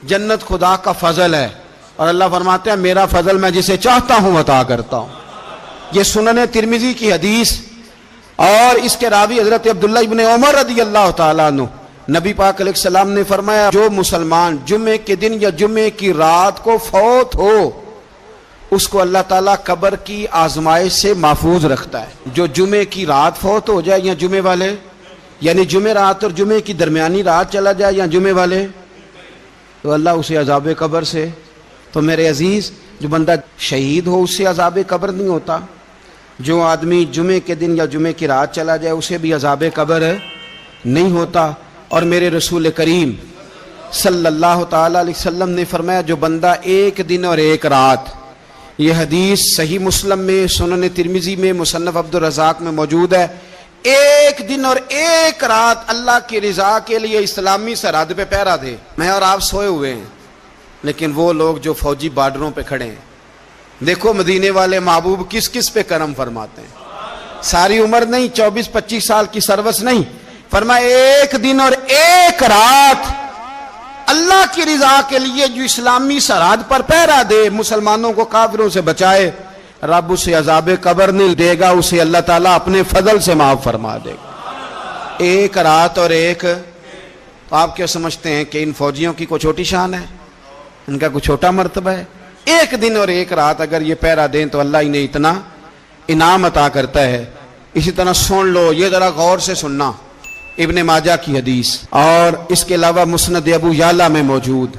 جنت خدا کا فضل ہے، اور اللہ فرماتے ہیں میرا فضل میں جسے چاہتا ہوں عطا کرتا ہوں۔ یہ سنن ترمذی کی حدیث، اور اس کے راوی حضرت عبداللہ ابن عمر رضی اللہ تعالیٰ عنہ، نبی پاک علیہ السلام نے فرمایا جو مسلمان جمعے کے دن یا جمعے کی رات کو فوت ہو اس کو اللہ تعالیٰ قبر کی آزمائش سے محفوظ رکھتا ہے۔ جو جمعے کی رات فوت ہو جائے یا جمعے والے، یعنی جمعے رات اور جمعے کی درمیانی رات چلا جائے یا جمعے والے، تو اللہ اسے عذاب قبر سے، تو میرے عزیز جو بندہ شہید ہو اس سے عذاب قبر نہیں ہوتا، جو آدمی جمعے کے دن یا جمعے کی رات چلا جائے اسے بھی عذاب قبر نہیں ہوتا۔ اور میرے رسول کریم صلی اللہ تعالیٰ علیہ وسلم نے فرمایا جو بندہ ایک دن اور ایک رات، یہ حدیث صحیح مسلم میں، سنن ترمذی میں، مصنف عبد الرزاق میں موجود ہے، ایک دن اور ایک رات اللہ کی رضا کے لیے اسلامی سرحد پہ پہرا دے۔ میں اور آپ سوئے ہوئے ہیں، لیکن وہ لوگ جو فوجی بارڈروں پہ کھڑے ہیں، دیکھو مدینے والے محبوب کس کس پہ کرم فرماتے ہیں۔ ساری عمر نہیں، 24-25 سال کی سروس نہیں، فرمایا ایک دن اور ایک رات اللہ کی رضا کے لیے جو اسلامی سرحد پر پہرا دے، مسلمانوں کو کافروں سے بچائے، رب اسے عذاب قبر نہیں دے گا، اسے اللہ تعالیٰ اپنے فضل سے معاف فرما دے گا۔ ایک رات اور ایک، تو آپ کیا سمجھتے ہیں کہ ان فوجیوں کی کوئی چھوٹی شان ہے؟ ان کا کوئی چھوٹا مرتبہ ہے؟ ایک دن اور ایک رات اگر یہ پہرا دیں تو اللہ انہیں اتنا انعام عطا کرتا ہے۔ اسی طرح سن لو، یہ ذرا غور سے سننا، ابن ماجہ کی حدیث، اور اس کے علاوہ مسند ابو یعلا میں موجود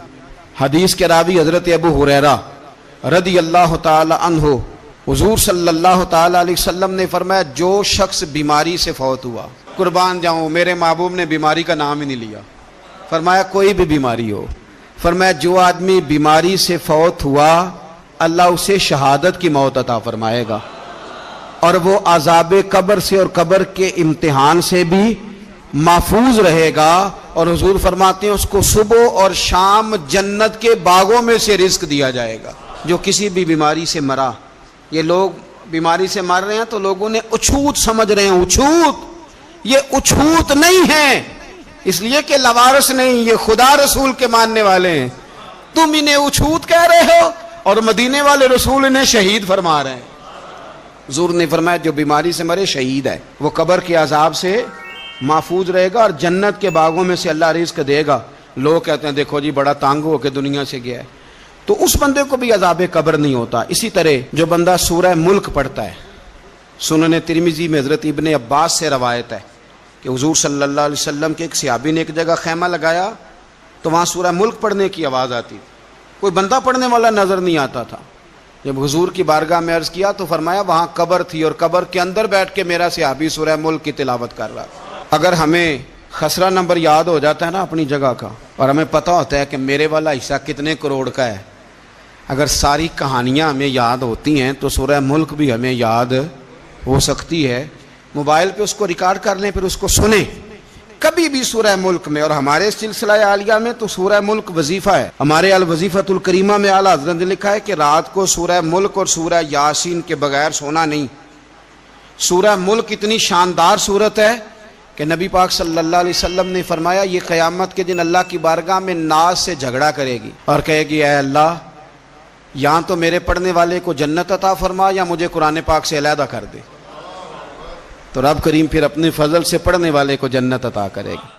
حدیث کے راوی حضرت ابو ہریرہ رضی اللہ تعالی عنہ، حضور صلی اللہ تعالی علیہ وسلم نے فرمایا جو شخص بیماری سے فوت ہوا، قربان جاؤں میرے محبوب نے بیماری کا نام ہی نہیں لیا، فرمایا کوئی بھی بیماری ہو، فرمایا جو آدمی بیماری سے فوت ہوا اللہ اسے شہادت کی موت عطا فرمائے گا، اور وہ عذاب قبر سے اور قبر کے امتحان سے بھی محفوظ رہے گا، اور حضور فرماتے ہیں اس کو صبح اور شام جنت کے باغوں میں سے رزق دیا جائے گا۔ جو کسی بھی بیماری سے مرا، یہ لوگ بیماری سے مر رہے ہیں تو لوگوں نے اچھوت سمجھ رہے ہیں، اچھوت، یہ اچھوت نہیں ہے، اس لیے کہ لوارث نہیں، یہ خدا رسول کے ماننے والے ہیں، تم انہیں اچھوت کہہ رہے ہو، اور مدینے والے رسول انہیں شہید فرما رہے ہیں۔ حضور نے فرمایا جو بیماری سے مرے شہید ہے، وہ قبر کے عذاب سے محفوظ رہے گا اور جنت کے باغوں میں سے اللہ رزق دے گا۔ لوگ کہتے ہیں دیکھو جی بڑا تانگ ہو کے دنیا سے گیا ہے، تو اس بندے کو بھی عذاب قبر نہیں ہوتا۔ اسی طرح جو بندہ سورہ ملک پڑھتا ہے، سنن ترمذی میں حضرت ابن عباس سے روایت ہے کہ حضور صلی اللہ علیہ وسلم کے ایک صحابی نے ایک جگہ خیمہ لگایا تو وہاں سورہ ملک پڑھنے کی آواز آتی، کوئی بندہ پڑھنے والا نظر نہیں آتا تھا۔ جب حضور کی بارگاہ میں عرض کیا تو فرمایا وہاں قبر تھی اور قبر کے اندر بیٹھ کے میرا صحابی سورہ ملک کی تلاوت کر رہا تھا۔ اگر ہمیں خسرہ نمبر یاد ہو جاتا ہے نا اپنی جگہ کا، اور ہمیں پتہ ہوتا ہے کہ میرے والا حصہ کتنے کروڑ کا ہے، اگر ساری کہانیاں ہمیں یاد ہوتی ہیں تو سورہ ملک بھی ہمیں یاد ہو سکتی ہے۔ موبائل پہ اس کو ریکارڈ کر لیں، پھر اس کو سنیں کبھی بھی سورہ ملک میں۔ اور ہمارے سلسلہ عالیہ میں تو سورہ ملک وظیفہ ہے، ہمارے الوظیفۃ الکریمہ میں اعلیٰ حضرت نے لکھا ہے کہ رات کو سورہ ملک اور سورہ یاسین کے بغیر سونا نہیں۔ سورہ ملک اتنی شاندار صورت ہے کہ نبی پاک صلی اللہ علیہ وسلم نے فرمایا یہ قیامت کے دن اللہ کی بارگاہ میں ناز سے جھگڑا کرے گی اور کہے گی اے اللہ یہاں تو میرے پڑھنے والے کو جنت عطا فرما یا مجھے قرآن پاک سے علیحدہ کر دے، تو رب کریم پھر اپنے فضل سے پڑھنے والے کو جنت عطا کرے گی۔